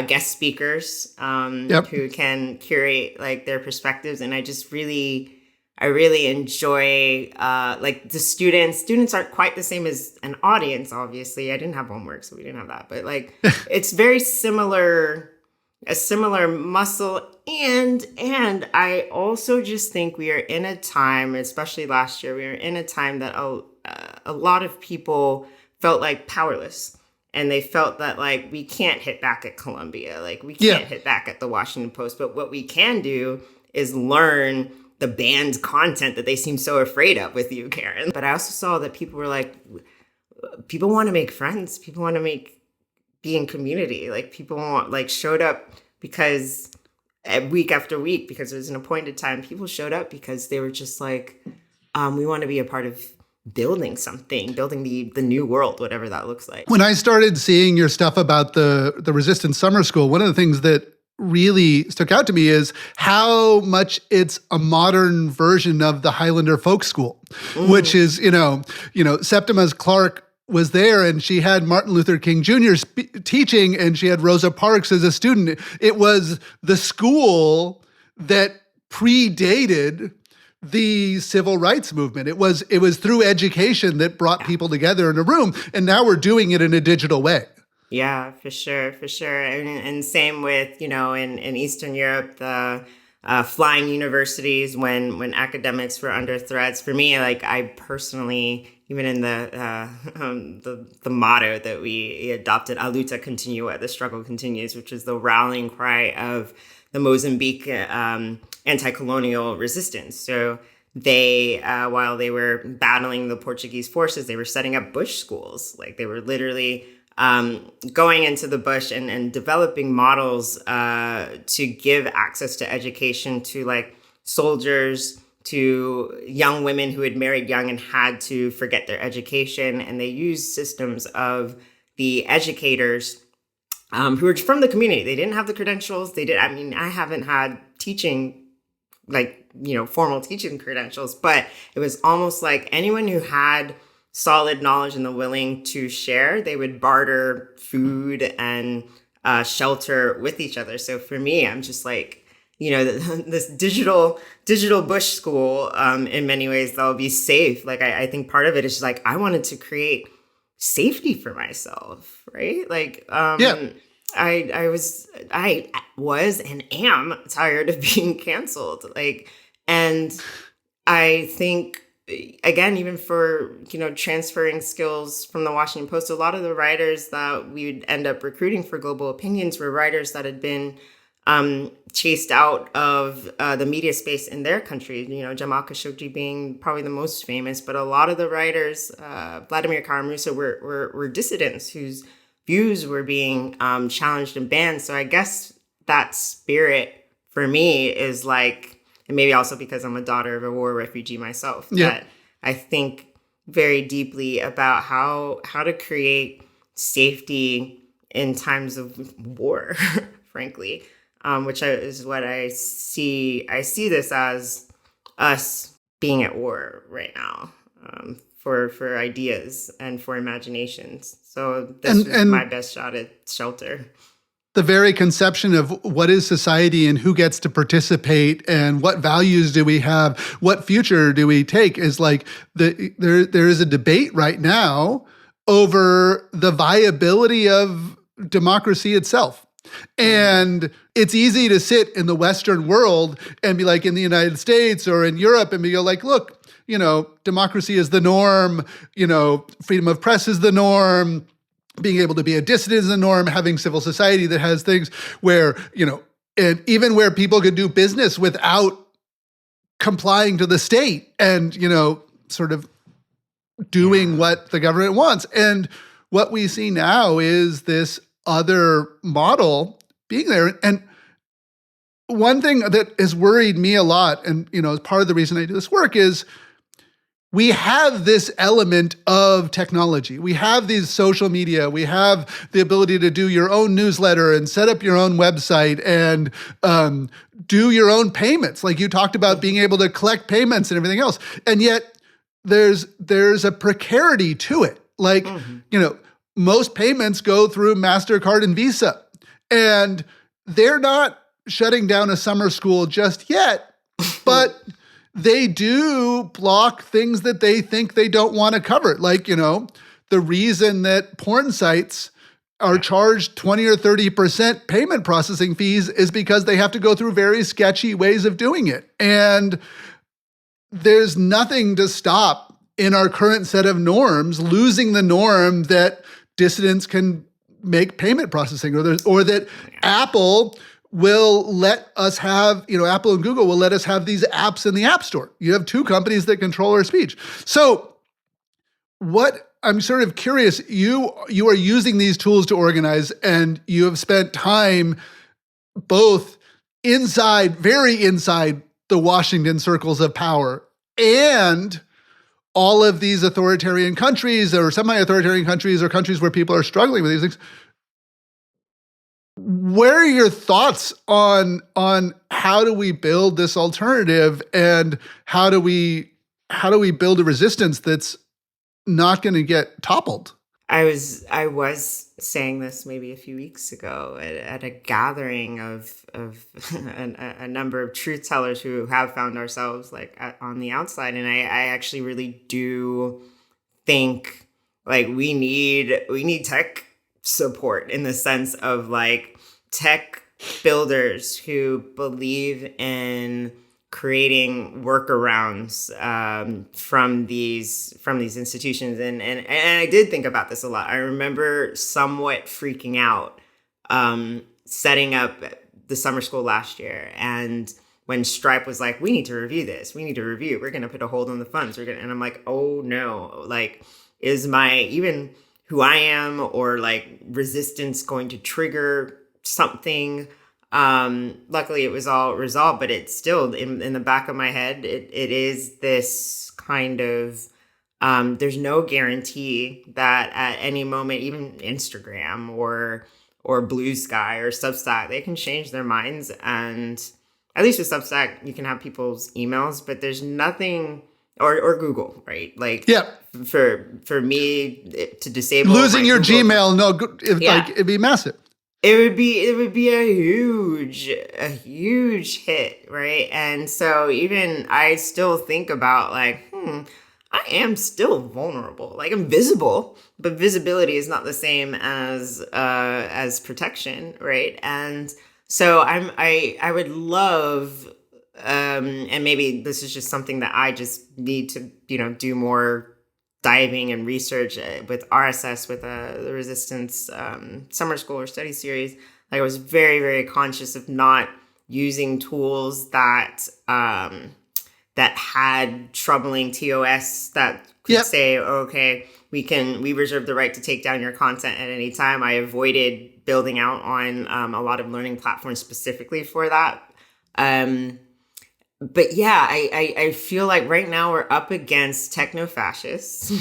Speaker 3: guest speakers who can curate like their perspectives. And I really enjoy like the students. Students aren't quite the same as an audience, obviously. I didn't have homework, so we didn't have that. But like it's very similar, a similar muscle. And I also just think we are in a time, especially last year, we were in a time that a lot of people felt like powerless. And they felt that like we can't hit back at Columbia, like we can't hit back at the Washington Post. But what we can do is learn the banned content that they seem so afraid of with you, Karen. But I also saw that people were like, people want to make friends. People want to be in community. Like people showed up because week after week, because it was an appointed time, people showed up because they were just like, we want to be a part of building something, building the new world, whatever that looks like.
Speaker 1: When I started seeing your stuff about the Resistance Summer School, one of the things that really stuck out to me is how much it's a modern version of the Highlander Folk School, which is, Septimus Clark was there and she had Martin Luther King Jr. teaching and she had Rosa Parks as a student. It was the school that predated the civil rights movement. It was through education that brought people together in a room. And now we're doing it in a digital way.
Speaker 3: Yeah, for sure. And same with, in Eastern Europe, the flying universities when academics were under threats. For me, like I personally, even in the motto that we adopted, "A luta continua," the struggle continues, which is the rallying cry of the Mozambique anti-colonial resistance. So they, while they were battling the Portuguese forces, they were setting up bush schools. Like they were literally going into the bush and developing models to give access to education to like soldiers, to young women who had married young and had to forget their education. And they used systems of the educators who were from the community. They didn't have the credentials. I haven't had teaching, formal teaching credentials, but it was almost like anyone who had solid knowledge and the willing to share, they would barter food and shelter with each other. So for me, I'm just like, this digital bush school, in many ways, that'll be safe. Like, I think part of it is just like, I wanted to create safety for myself, right? Like, I was and am tired of being canceled. Like, and I think, again, even for, transferring skills from the Washington Post, a lot of the writers that we would end up recruiting for Global Opinions were writers that had been chased out of the media space in their country. Jamal Khashoggi being probably the most famous, but a lot of the writers, Vladimir Kara-Murza, were dissidents whose views were being challenged and banned. So I guess that spirit for me is like, and maybe also because I'm a daughter of a war refugee myself, that I think very deeply about how to create safety in times of war, frankly, which is what I see. I see this as us being at war right now, for ideas and for imaginations. So this is my best shot at shelter.
Speaker 1: The very conception of what is society and who gets to participate and what values do we have, what future do we take, is like there is a debate right now over the viability of democracy itself. And it's easy to sit in the Western world and be like, in the United States or in Europe, and be like, look, democracy is the norm, freedom of press is the norm, being able to be a dissident is the norm, having civil society that has things where, and even where people could do business without complying to the state and, sort of doing what the government wants. And what we see now is this other model being there. And one thing that has worried me a lot, and, is part of the reason I do this work, is we have this element of technology. We have these social media. We have the ability to do your own newsletter and set up your own website and do your own payments. Like you talked about being able to collect payments and everything else. And yet there's a precarity to it. Like, most payments go through MasterCard and Visa. And they're not shutting down a summer school just yet, but they do block things that they think they don't want to cover. Like, the reason that porn sites are charged 20 or 30% payment processing fees is because they have to go through very sketchy ways of doing it. And there's nothing to stop in our current set of norms losing the norm that dissidents can make payment processing, or that Apple will let us have, Apple and Google will let us have these apps in the App Store. You have two companies that control our speech. So what I'm sort of curious, you are using these tools to organize, and you have spent time both very inside the Washington circles of power and all of these authoritarian countries or semi-authoritarian countries or countries where people are struggling with these things. Where are your thoughts on how do we build this alternative, and how do we build a resistance that's not going to get toppled?
Speaker 3: I was saying this maybe a few weeks ago at a gathering of a number of truth tellers who have found ourselves on the outside, and I actually really do think we need tech support, in the sense of tech builders who believe in creating workarounds from these institutions, and I did think about this a lot. I remember somewhat freaking out setting up the summer school last year, and when Stripe was like, "We need to review this. We need to review. We're going to put a hold on the funds. And I'm like, "Oh no! Is my even who I am or resistance going to trigger something?" Luckily it was all resolved, but it's still in the back of my head. It is this kind of, there's no guarantee that at any moment, even Instagram or Blue Sky or Substack, they can change their minds. And at least with Substack, you can have people's emails, but there's nothing, or Google, right? For me to disable
Speaker 1: losing your
Speaker 3: Google,
Speaker 1: Gmail, it'd be massive.
Speaker 3: It would be a huge hit, right? And so even I still think about I am still vulnerable. I'm visible, but visibility is not the same as protection, right? And so I would love, and maybe this is just something that I just need to do more diving and research with RSS, with the Resistance Summer School or Study Series. Like I was very, very conscious of not using tools that that had troubling TOS that could say, okay, we reserve the right to take down your content at any time. I avoided building out on a lot of learning platforms specifically for that. But yeah, I feel like right now we're up against techno-fascists.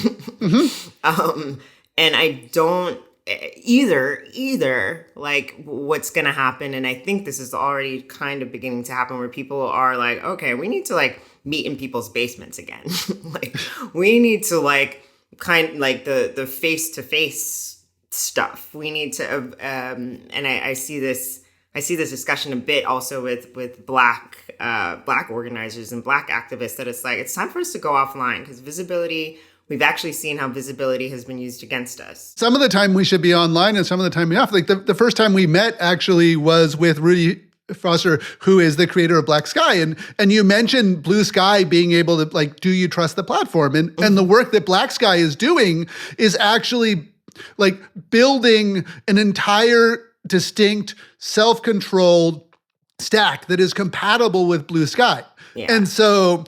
Speaker 3: And I don't either like what's going to happen. And I think this is already kind of beginning to happen where people are like, okay, we need to like meet in people's basements again. Like we need to like like the face-to-face stuff. We need to, and I see this discussion a bit also with black organizers and black activists, that it's like, it's time for us to go offline because visibility, we've actually seen how visibility has been used against us.
Speaker 1: Some of the time we should be online and some of the time we off. Like the first time we met actually was with Rudy Foster, who is the creator of Black Sky. And you mentioned Blue Sky being able to like, do you trust the platform? And the work that Black Sky is doing is actually like building an entire distinct, self-controlled stack that is compatible with Blue Sky. Yeah. And so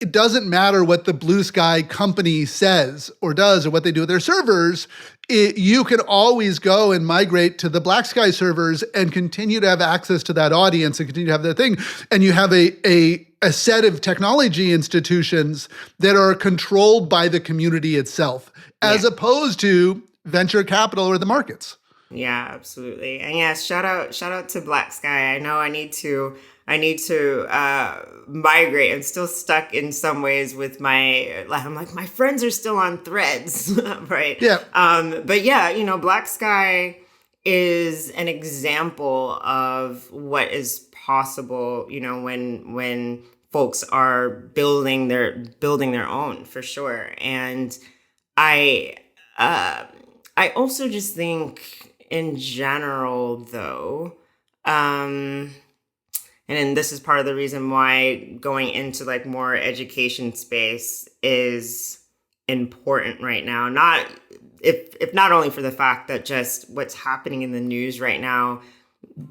Speaker 1: it doesn't matter what the Blue Sky company says or does or what they do with their servers. You can always go and migrate to the Black Sky servers and continue to have access to that audience and continue to have that thing. And you have a set of technology institutions that are controlled by the community itself, as opposed to venture capital or the markets.
Speaker 3: Yeah, absolutely. And yes, shout out to Black Sky. I know I need to migrate. I'm still stuck in some ways with I'm like, my friends are still on Threads, right?
Speaker 1: Yeah.
Speaker 3: But yeah, Black Sky is an example of what is possible, when folks are building their own, for sure. And I also just think in general, though, and this is part of the reason why going into like more education space is important right now. Not if not only for the fact that just what's happening in the news right now.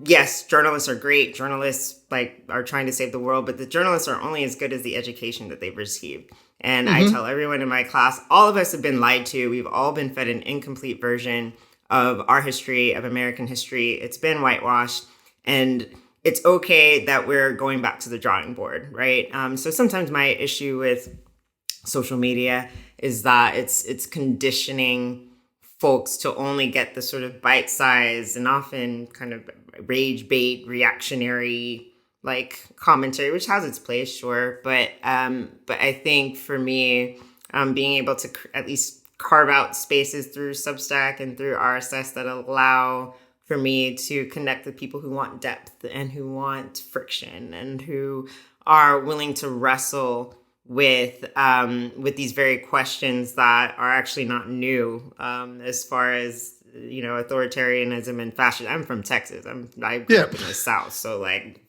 Speaker 3: Yes, journalists are great. Journalists are trying to save the world, but the journalists are only as good as the education that they've received. And I tell everyone in my class, all of us have been lied to. We've all been fed an incomplete version of our history, of American history. It's been whitewashed, and it's okay that we're going back to the drawing board, right? So sometimes my issue with social media is that it's conditioning folks to only get the sort of bite-sized and often kind of rage bait, reactionary commentary, which has its place, sure. But I think for me, being able to at least carve out spaces through Substack and through RSS that allow for me to connect with people who want depth and who want friction and who are willing to wrestle with these very questions that are actually not new, as far as authoritarianism and fascism. I'm from Texas. I grew up in the South, so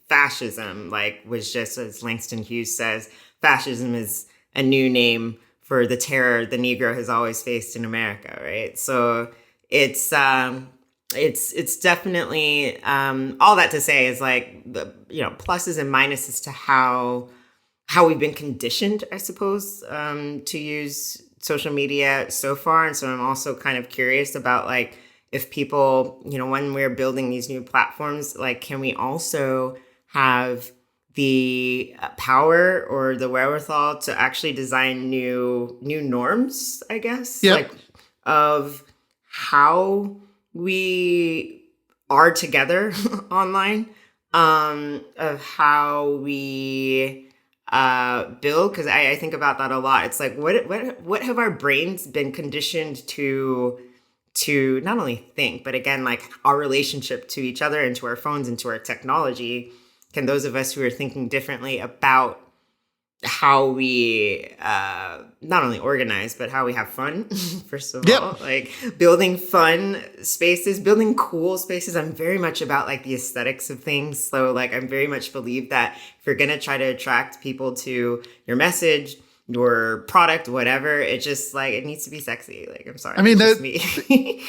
Speaker 3: fascism was just, as Langston Hughes says, fascism is a new name for the terror the Negro has always faced in America, right? So it's definitely all that to say is the pluses and minuses to how we've been conditioned, I suppose, to use social media so far. And so I'm also kind of curious about if people, when we're building these new platforms, can we also have the power or the wherewithal to actually design new norms, I guess, of how we are together online, of how we build, because I think about that a lot. It's what have our brains been conditioned to not only think, but again, our relationship to each other and to our phones and to our technology. Can those of us who are thinking differently about how we not only organize, but how we have fun, first of all, building fun spaces, building cool spaces. I'm very much about the aesthetics of things. So I very much believe that if you're going to try to attract people to your message, your product, whatever, it just it needs to be sexy. I'm sorry.
Speaker 1: I mean,
Speaker 3: that's me.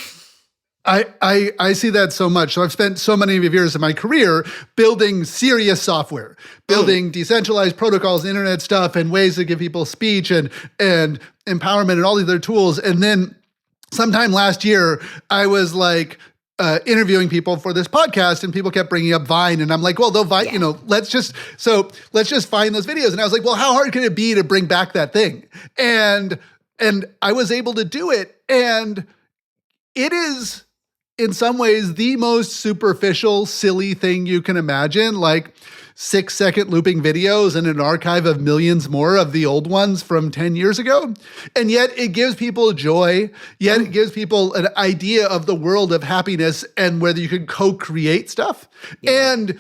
Speaker 1: I see that so much. So I've spent so many years of my career building serious software, building decentralized protocols, internet stuff, and ways to give people speech and empowerment and all these other tools. And then sometime last year, I was like interviewing people for this podcast, and people kept bringing up Vine, and I'm like, well, Vine, let's just find those videos. And I was like, well, how hard can it be to bring back that thing? And I was able to do it, and it is, in some ways, the most superficial, silly thing you can imagine, like 6-second looping videos and an archive of millions more of the old ones from 10 years ago. And yet it gives people joy, yet it gives people an idea of the world of happiness and whether you can co-create stuff. Yeah. And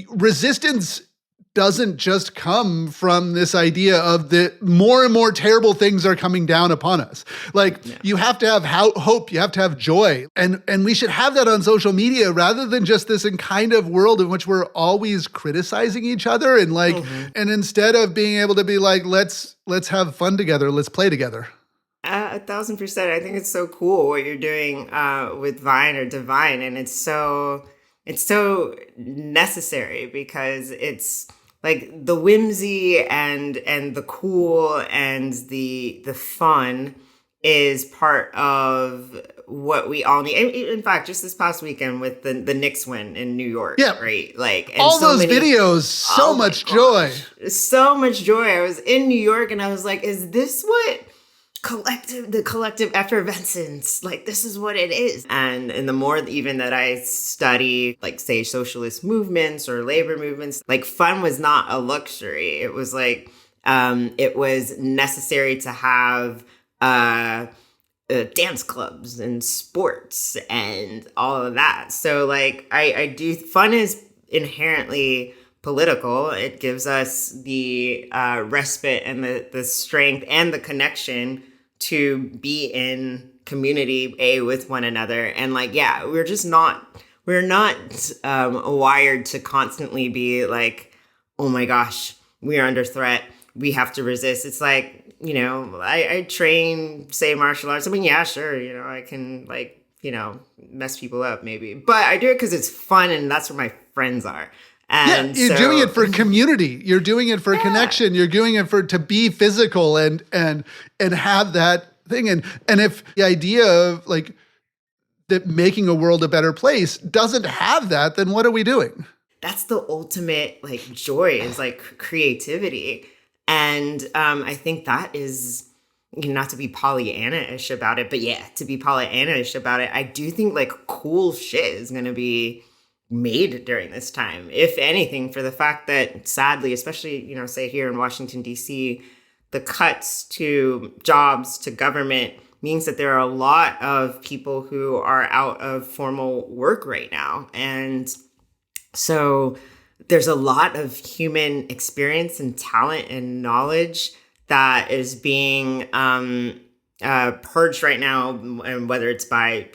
Speaker 1: resistance doesn't just come from this idea of the more and more terrible things are coming down upon us. Like, you have to have hope, you have to have joy. And we should have that on social media rather than just this kind of world in which we're always criticizing each other and and instead of being able to be like, let's have fun together, let's play together.
Speaker 3: 1,000%. I think it's so cool what you're doing with Vine or Divine. And it's so necessary because it's like the whimsy and the cool and the fun is part of what we all need. In fact, just this past weekend with the Knicks win in New York, right? Like, and
Speaker 1: all those videos, so much joy.
Speaker 3: So much joy. I was in New York and I was like, is this what the collective effervescence, like, this is what it is. And the more even that I study, like, say, socialist movements or labor movements, like, fun was not a luxury. It was like, it was necessary to have dance clubs and sports and all of that. So, like, I do, fun is inherently political. It gives us the respite and the strength and the connection to be in community with one another. And like, we're not wired to constantly be like, oh my gosh, we are under threat, we have to resist. It's like, I train, say, martial arts. I mean, yeah, sure, I can, like, mess people up maybe, but I do it because it's fun and that's where my friends are. And
Speaker 1: you're doing it for community. You're doing it for connection. You're doing it to be physical and have that thing. And if the idea of like that making a world a better place doesn't have that, then what are we doing?
Speaker 3: That's the ultimate like joy, is like creativity. And I think that is, not to be Pollyanna-ish about it, but to be Pollyanna-ish about it, I do think like cool shit is going to be made during this time, if anything, for the fact that sadly, especially, say here in Washington, D.C., the cuts to jobs, to government, means that there are a lot of people who are out of formal work right now. And so there's a lot of human experience and talent and knowledge that is being purged right now, and whether it's by,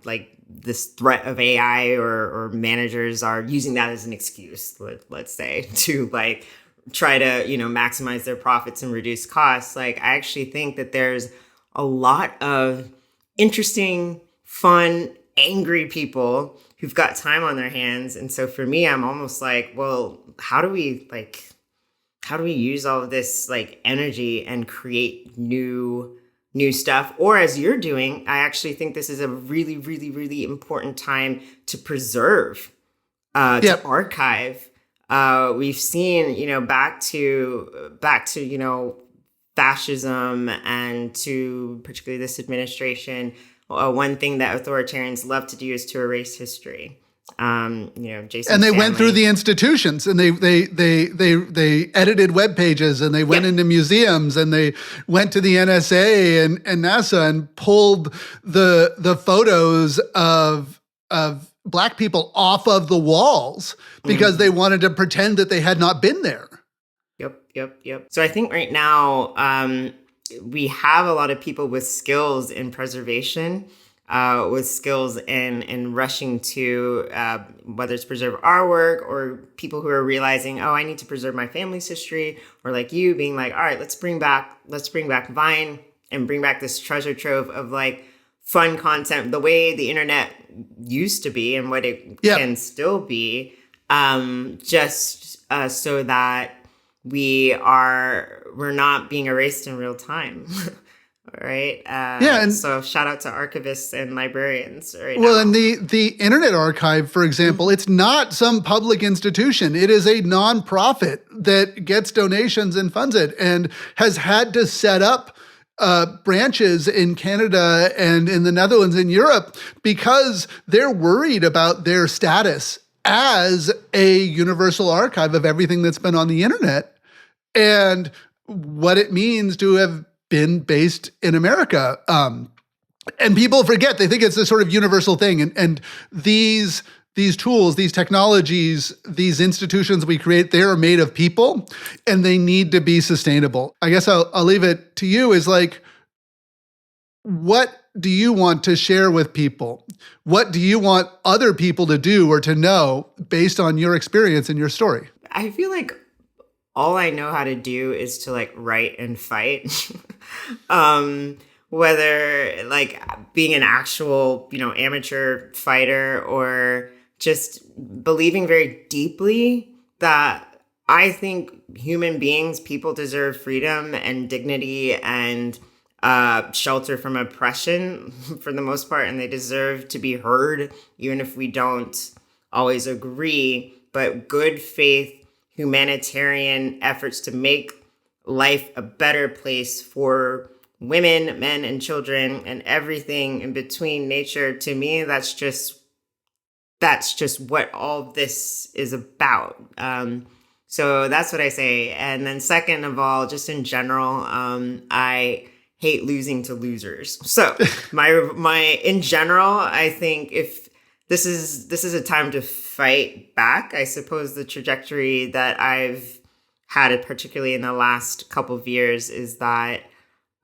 Speaker 3: like, this threat of AI or managers are using that as an excuse, let's say, to like try to, maximize their profits and reduce costs. Like, I actually think that there's a lot of interesting, fun, angry people who've got time on their hands. And so for me, I'm almost like, well, how do we use all of this like energy and create new stuff? Or as you're doing, I actually think this is a really, really, really important time to preserve, to archive. We've seen, back to, fascism and to particularly this administration. One thing that authoritarians love to do is to erase history. Jason
Speaker 1: and they
Speaker 3: Stanley.
Speaker 1: went through the institutions, and they edited web pages, and they went into museums, and they went to the NSA and NASA and pulled the photos of Black people off of the walls because they wanted to pretend that they had not been there.
Speaker 3: Yep. So I think right now we have a lot of people with skills in preservation, with skills in rushing to whether it's preserve our work, or people who are realizing, oh, I need to preserve my family's history, or like you being like, all right, let's bring back Vine and bring back this treasure trove of like fun content, the way the internet used to be and what it can still be, just so that we're not being erased in real time. Right. And so shout out to archivists and librarians right now.
Speaker 1: Well, and the Internet Archive, for example, it's not some public institution. It is a nonprofit that gets donations and funds it and has had to set up branches in Canada and in the Netherlands and Europe because they're worried about their status as a universal archive of everything that's been on the internet and what it means to have been based in America. And people forget, they think it's this sort of universal thing. And these tools, these technologies, these institutions we create, they are made of people and they need to be sustainable. I guess I'll leave it to you is like, what do you want to share with people? What do you want other people to do or to know based on your experience and your story?
Speaker 3: I feel like all I know how to do is to like write and fight. Whether like being an actual, amateur fighter or just believing very deeply that I think human beings, people deserve freedom and dignity and shelter from oppression for the most part, and they deserve to be heard, even if we don't always agree. But good faith, humanitarian efforts to make life a better place for women, men, and children, and everything in between, nature, to me, that's just what all this is about. So that's what I say. And then second of all, just in general, I hate losing to losers. So my in general, I think if this is a time to fight back, I suppose the trajectory that I've had, particularly in the last couple of years, is that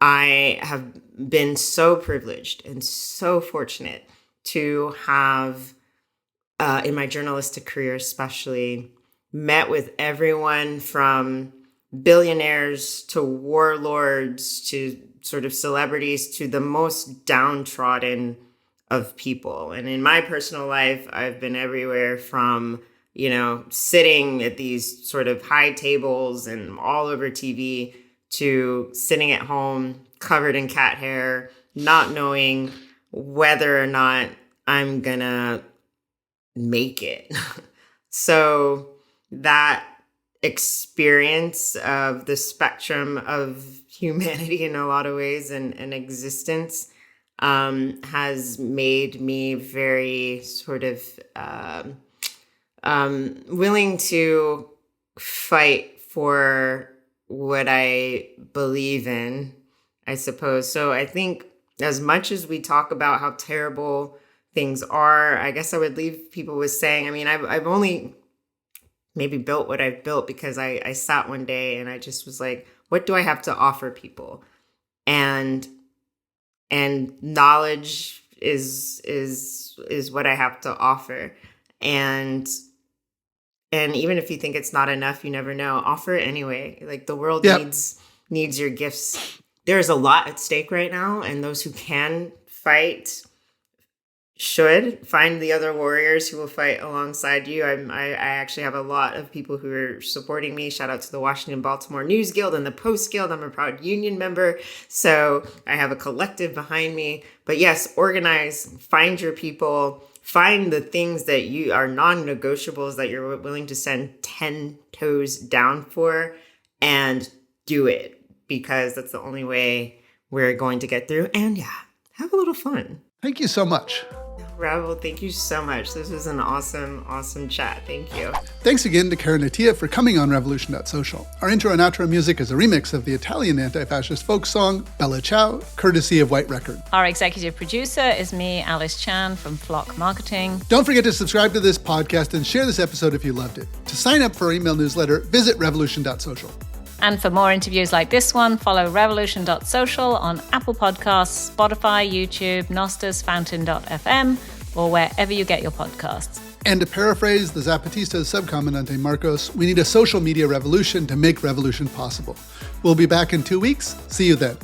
Speaker 3: I have been so privileged and so fortunate to have, in my journalistic career especially, met with everyone from billionaires to warlords to sort of celebrities to the most downtrodden of people. And in my personal life, I've been everywhere from, sitting at these sort of high tables and all over TV to sitting at home covered in cat hair, not knowing whether or not I'm gonna make it. So that experience of the spectrum of humanity in a lot of ways and existence has made me very sort of willing to fight for what I believe in, I suppose. So I think as much as we talk about how terrible things are, I guess I would leave people with saying, I've only maybe built what I've built because I sat one day and I just was like, what do I have to offer people? And knowledge is what I have to offer. And even if you think it's not enough, you never know. Offer it anyway. Like the world needs your gifts. There's a lot at stake right now, and those who can fight should find the other warriors who will fight alongside you. I actually have a lot of people who are supporting me. Shout out to the Washington Baltimore News Guild and the Post Guild. I'm a proud union member, so I have a collective behind me. But yes, organize, find your people, find the things that you are non-negotiables that you're willing to send 10 toes down for, and do it, because that's the only way we're going to get through. And have a little fun.
Speaker 1: Thank you so much.
Speaker 3: Rabble, thank you so much. This was an awesome, awesome chat. Thank you.
Speaker 1: Thanks again to Karen Attiah for coming on revolution.social. Our intro and outro music is a remix of the Italian anti-fascist folk song Bella Ciao, courtesy of White Record.
Speaker 2: Our executive producer is me, Alice Chan from Flock Marketing.
Speaker 1: Don't forget to subscribe to this podcast and share this episode if you loved it. To sign up for our email newsletter, visit revolution.social.
Speaker 2: And for more interviews like this one, follow revolution.social on Apple Podcasts, Spotify, YouTube, Nostos, Fountain.fm, or wherever you get your podcasts.
Speaker 1: And to paraphrase the Zapatistas subcomandante Marcos, we need a social media revolution to make revolution possible. We'll be back in 2 weeks. See you then.